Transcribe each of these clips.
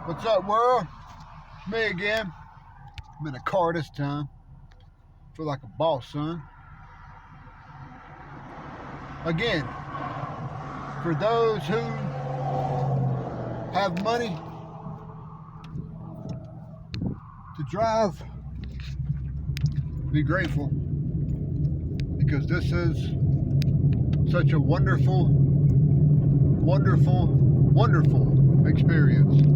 What's up, world? It's me again. I'm in a car this time. Feel like a boss, son. Again, for those who have money to drive, be grateful, because this is such a wonderful, wonderful, wonderful experience.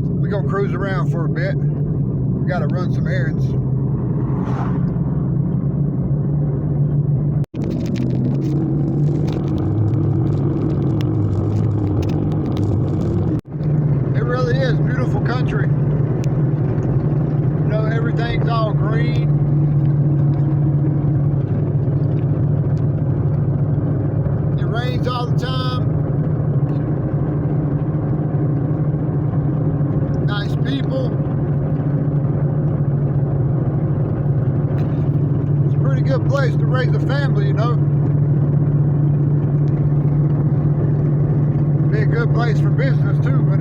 We're gonna cruise around for a bit. We gotta run some errands. It really is beautiful country. You know, everything's all green. It rains all the time. Nice people. It's a pretty good place to raise a family, you know. Be a good place for business too, but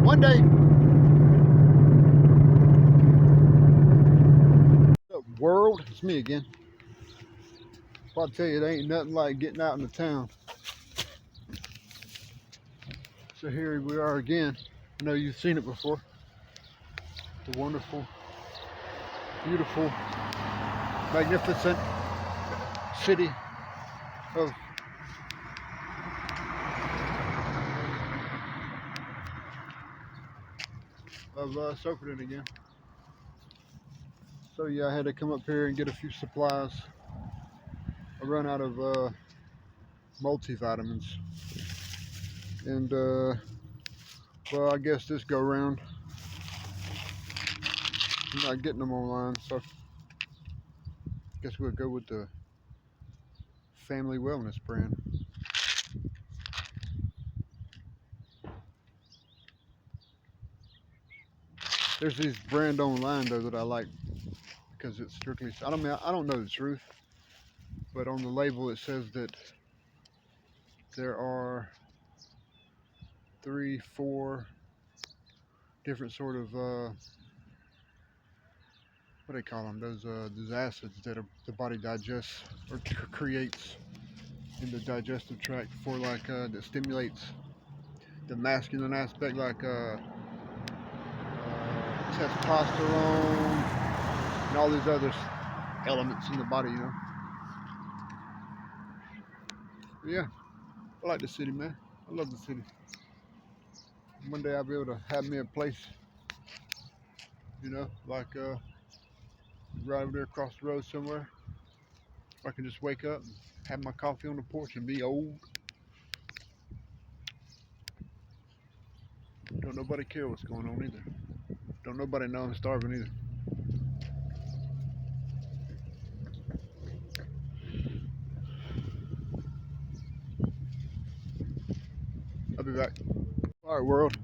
one day. What's up, world? It's me again. I'll tell you, it ain't nothing like getting out in the town. So here we are again. I know you've seen it before. The wonderful, beautiful, magnificent city of Soperton again. So yeah, I had to come up here and get a few supplies. I run out of multivitamins, and well, I guess this go round I'm not getting them online, so I guess we'll go with the Family Wellness brand. There's these brand online though that I like because it's strictly, I don't know the truth, but on the label it says that there are 3-4 different sort of what do they call them, those acids that the body digests or creates in the digestive tract for, like that stimulates the masculine aspect, like testosterone and all these other elements in the body, you know. But yeah, I like the city, man. I love the city. One day I'll be able to have me a place, you know, like right over there across the road somewhere. I can just wake up and have my coffee on the porch and be old. Don't nobody care what's going on either. Don't nobody know I'm starving either. I'll be back. All right, world.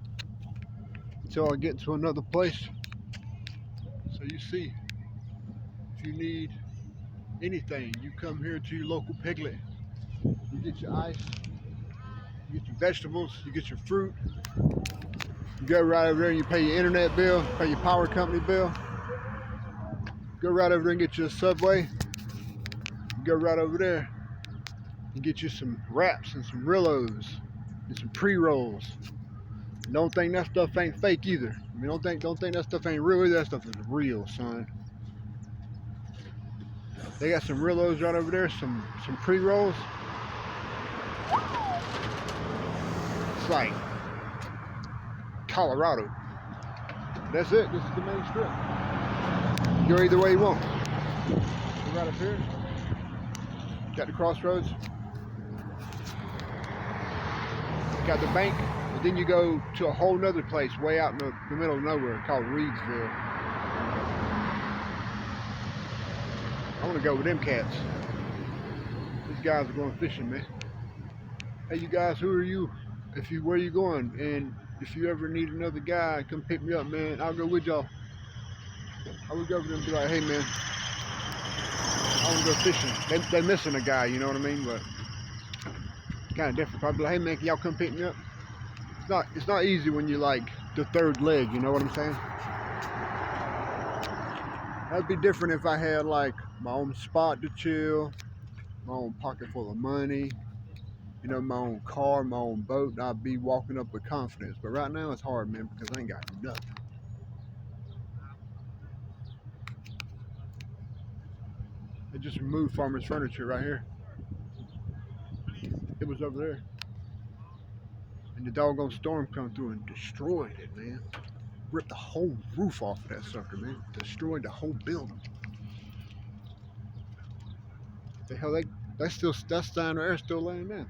Until I get to another place. So you see, if you need anything, you come here to your local Piglet. You get your ice, you get your vegetables, you get your fruit. You go right over there and you pay your internet bill, pay your power company bill. Go right over there and get you a Subway. You go right over there and get you some wraps and some Rillos and some pre-rolls. And don't think that stuff ain't fake either. I mean, don't think that stuff ain't real either. That stuff is real, son. They got some Rillos right over there, some pre-rolls. It's like Colorado. That's it. This is the main strip. Go either way you want. So right up here, got the crossroads, got the bank, but then you go to a whole nother place way out in the middle of nowhere called Reedsville. I want to go with them cats. These guys are going fishing, man. Hey, you guys, who are you? Where are you going? And if you ever need another guy, come pick me up, man. I'll go with y'all. I would go over there and be like, hey, man, I want to go fishing. They're missing a guy, you know what I mean? But kind of different. Probably like, hey man, can y'all come pick me up? It's not easy when you're like the third leg, you know what I'm saying? That'd be different if I had like my own spot to chill, my own pocket full of money, you know, my own car, my own boat. I'd be walking up with confidence. But right now it's hard, man, because I ain't got nothing. They just removed Farmer's Furniture right here. It was over there. And the doggone storm come through and destroyed it, man. Ripped the whole roof off of that sucker, man. Destroyed the whole building. The hell, that sign right there still laying there.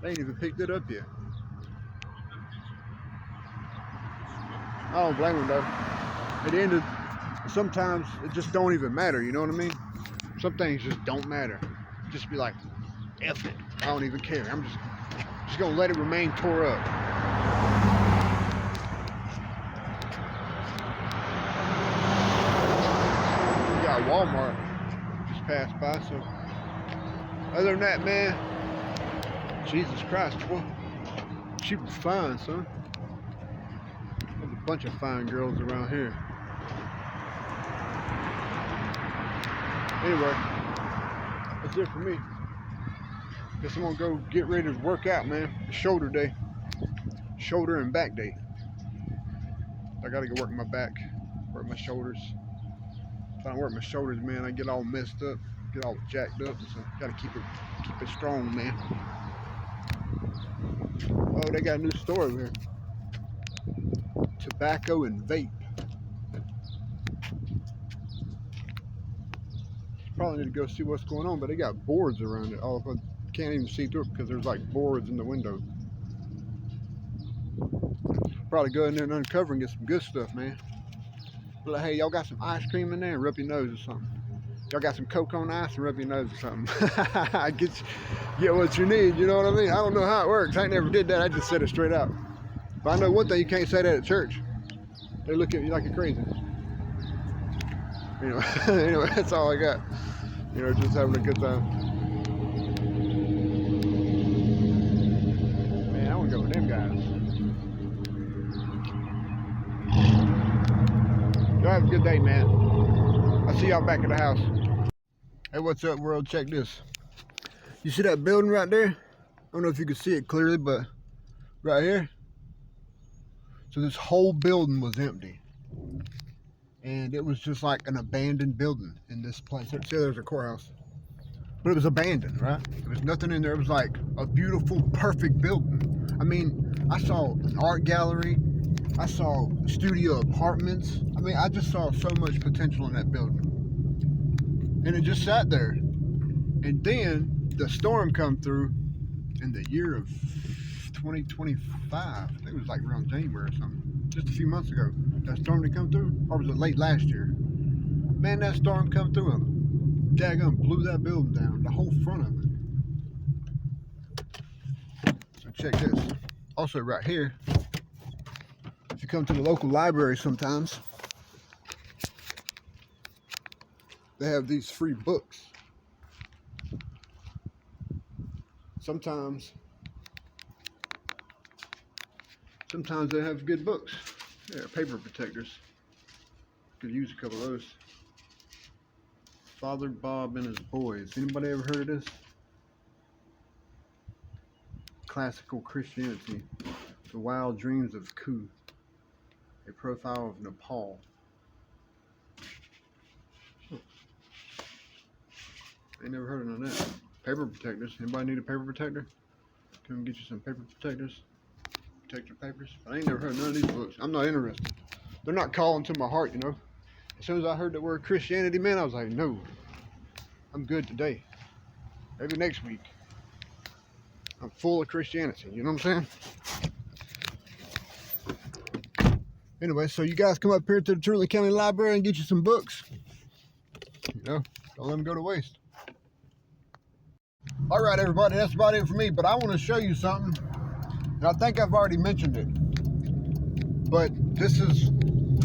They ain't even picked it up yet. I don't blame them though. At the end of, sometimes it just don't even matter, you know what I mean? Some things just don't matter. Just be like, F it, I don't even care. I'm just gonna let it remain tore up. We got Walmart just passed by, so other than that, man, Jesus Christ, boy, she was fine, son. There's a bunch of fine girls around here. Anyway, that's it for me. Guess I'm gonna go get ready to work out, man. It's shoulder day. Shoulder and back day. I gotta go work my back, work my shoulders. If I don't work my shoulders, man, I get all messed up, get all jacked up. So gotta keep it strong, man. Oh, they got a new store over here. Tobacco and vape. Probably need to go see what's going on, but they got boards around it. Oh, I can't even see through it because there's like boards in the window. Probably go in there and uncover and get some good stuff, man. Be like, hey, y'all got some ice cream in there? And rub your nose or something. Y'all got some Coke on ice and rub your nose or something. Get what you need, you know what I mean? I don't know how it works. I never did that. I just said it straight out. But I know one thing, you can't say that at church. They look at you like you're crazy. Anyway, anyway, that's all I got. You know, just having a good time. Man, I want to go with them guys. Y'all have a good day, man. I'll see y'all back at the house. Hey, what's up, world? Check this. You see that building right there? I don't know if you can see it clearly, but right here. So this whole building was empty. And it was just like an abandoned building in this place. See, there's a courthouse. But it was abandoned, right? There was nothing in there. It was like a beautiful, perfect building. I mean, I saw an art gallery. I saw studio apartments. I mean, I just saw so much potential in that building. And it just sat there. And then the storm come through in the year of 2025. I think it was like around January or something. Just a few months ago. That storm that come through? Or was it late last year? Man, that storm come through and daggone blew that building down. The whole front of it. So check this. Also right here, if you come to the local library sometimes, they have these free books. Sometimes they have good books. Yeah, paper protectors. Could use a couple of those. Father Bob and his boys. Anybody ever heard of this? Classical Christianity. The Wild Dreams of Cruize. A profile of Nepal. I never heard of none of that. Paper protectors. Anybody need a paper protector? Come get you some paper protectors. Protect your papers. I ain't never heard of none of these books. I'm not interested. They're not calling to my heart, you know. As soon as I heard the word Christianity, man, I was like, no. I'm good today. Maybe next week. I'm full of Christianity, you know what I'm saying? Anyway, so you guys come up here to the Truman County Library and get you some books. You know, don't let them go to waste. All right, everybody, that's about it for me. But I want to show you something. And I think I've already mentioned it. But this is,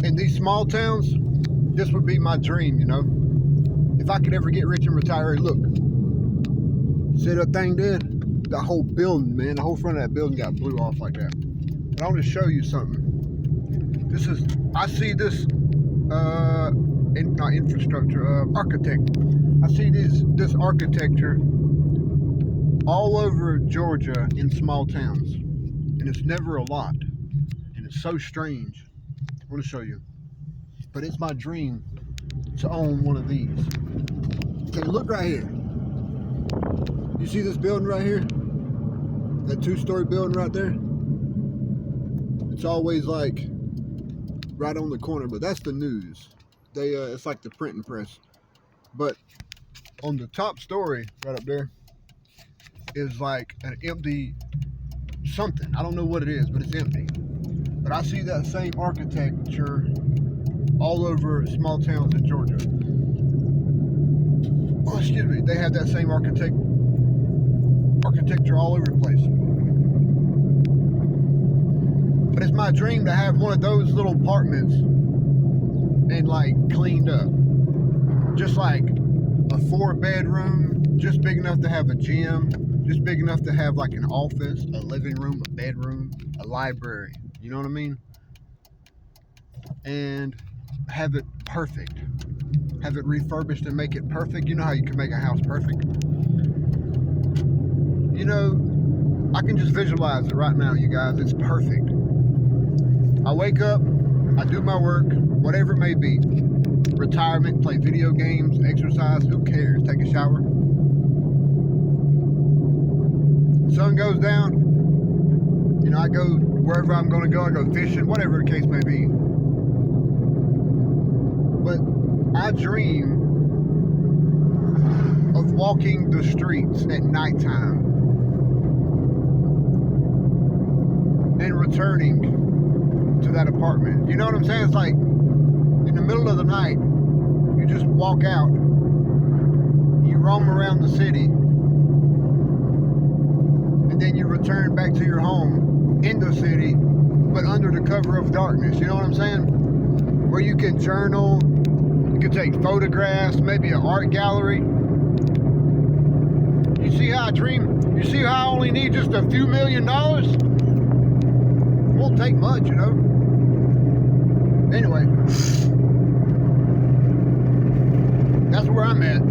in these small towns, this would be my dream, you know. If I could ever get rich and retire, look. See that thing did? The whole building, man, the whole front of that building got blew off like that. But I want to show you something. I see this, not infrastructure, architect. I see this architecture all over Georgia in small towns. And it's never a lot. And it's so strange. I want to show you. But it's my dream to own one of these. Okay, look right here. You see this building right here? That 2-story building right there? It's always like right on the corner, but that's the news. It's like the printing press. But on the top story right up there is like an empty something. I don't know what it is, but it's empty. But I see that same architecture all over small towns in Georgia. Oh, excuse me. They have that same architecture all over the place. But it's my dream to have one of those little apartments and like cleaned up. Just like a 4-bedroom, just big enough to have a gym, just big enough to have like an office, a living room, a bedroom, a library. You know what I mean? And have it perfect. Have it refurbished and make it perfect. You know how you can make a house perfect? You know, I can just visualize it right now, you guys. It's perfect. I wake up, I do my work, whatever it may be. Retirement, play video games, exercise, who cares? Take a shower. Sun goes down, you know, I go wherever I'm going to go. I go fishing, whatever the case may be. But I dream of walking the streets at nighttime and returning to that apartment. You know what I'm saying? It's like in the middle of the night, you just walk out, you roam around the city, and then you return back to your home in the city, but under the cover of darkness. You know what I'm saying? Where you can journal, you can take photographs, maybe an art gallery. You see how I dream? You see how I only need just a few $1 million? It won't take much, you know? Anyway, that's where I'm at.